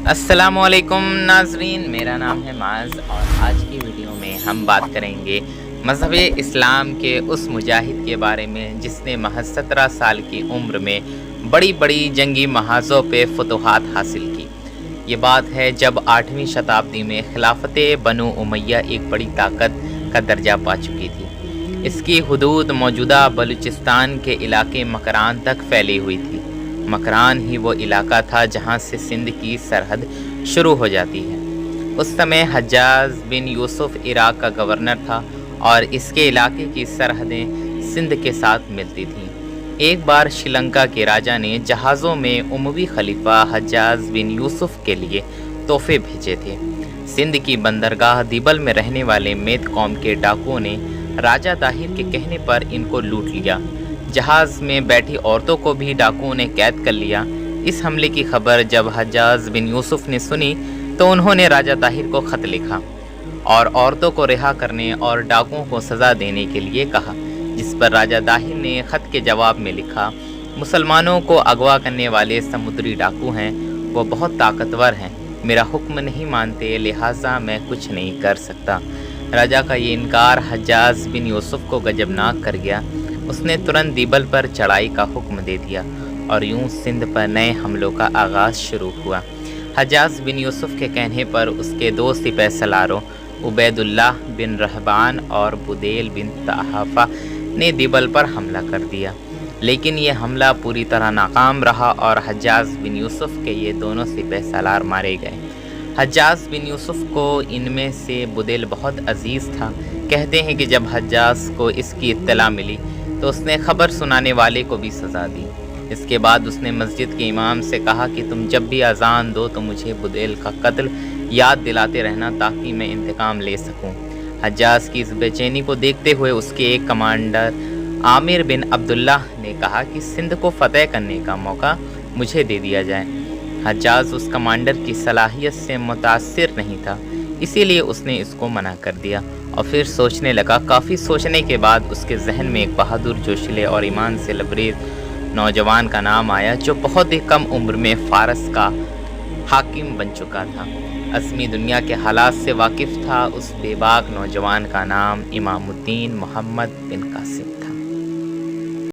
अस्सलामुअलैकुम नाज़रीन, मेरा नाम है माज़ और आज की वीडियो में हम बात करेंगे मज़हब इस्लाम के उस मुजाहिद के बारे में जिसने महज 17 साल की उम्र में बड़ी बड़ी जंगी महाज़ों पे फतूहात हासिल की। ये बात है जब 8वीं शताब्दी में खिलाफत बनु उमैया एक बड़ी ताकत का दर्जा पा चुकी थी। इसकी हुदूद मौजूदा बलूचिस्तान के इलाके मकरान तक फैली हुई थी। मकरान ही वो इलाका था जहाँ से सिंध की सरहद शुरू हो जाती है। उस समय हज्जाज बिन यूसुफ इराक़ का गवर्नर था और इसके इलाके की सरहदें सिंध के साथ मिलती थीं। एक बार श्रीलंका के राजा ने जहाज़ों में उमवी खलीफा हज्जाज बिन यूसुफ के लिए तोहफे भेजे थे। सिंध की बंदरगाह दिबल में रहने वाले मेद कौम के डाकुओं ने राजा ताहिर के कहने पर इनको लूट लिया। जहाज़ में बैठी औरतों को भी डाकुओं ने कैद कर लिया। इस हमले की खबर जब हज्जाज बिन यूसुफ ने सुनी तो उन्होंने राजा ताहिर को ख़त लिखा और औरतों को रिहा करने और डाकुओं को सज़ा देने के लिए कहा, जिस पर राजा ताहिर ने ख़त के जवाब में लिखा, मुसलमानों को अगवा करने वाले समुद्री डाकू हैं, वो बहुत ताकतवर हैं, मेरा हुक्म नहीं मानते, लिहाजा मैं कुछ नहीं कर सकता। राजा का ये इनकार हज्जाज बिन यूसुफ को गजबनाक कर गया। उसने तुरंत दिबल पर चढ़ाई का हुक्म दे दिया और यूं सिंध पर नए हमलों का आगाज़ शुरू हुआ। हज्जाज बिन यूसुफ के कहने पर उसके दो सिपह सलारों उबैदुल्लाह बिन रहबान और बुदेल बिन तहाफ़ा ने दिबल पर हमला कर दिया, लेकिन ये हमला पूरी तरह नाकाम रहा और हज्जाज बिन यूसुफ के ये दोनों सिपह सलार मारे गए। हज्जाज बिन यूसुफ को इनमें से बुदेल बहुत अजीज़ था। कहते हैं कि जब हज्जाज को इसकी इत्तला मिली तो उसने खबर सुनाने वाले को भी सज़ा दी। इसके बाद उसने मस्जिद के इमाम से कहा कि तुम जब भी अजान दो तो मुझे बुदेल का कत्ल याद दिलाते रहना ताकि मैं इंतकाम ले सकूं। हज्जाज की इस बेचैनी को देखते हुए उसके एक कमांडर आमिर बिन अब्दुल्ला ने कहा कि सिंध को फ़तह करने का मौका मुझे दे दिया जाए। हज्जाज उस कमांडर की सलाहियत से मुतासिर नहीं था, इसीलिए उसने इसको मना कर दिया और फिर सोचने लगा। काफ़ी सोचने के बाद उसके जहन में एक बहादुर, जोशीले और ईमान से लबरेज नौजवान का नाम आया जो बहुत ही कम उम्र में फ़ारस का हाकिम बन चुका था। असमी दुनिया के हालात से वाकिफ़ था। उस बेबाक नौजवान का नाम इमामुद्दीन मोहम्मद बिन कासिम।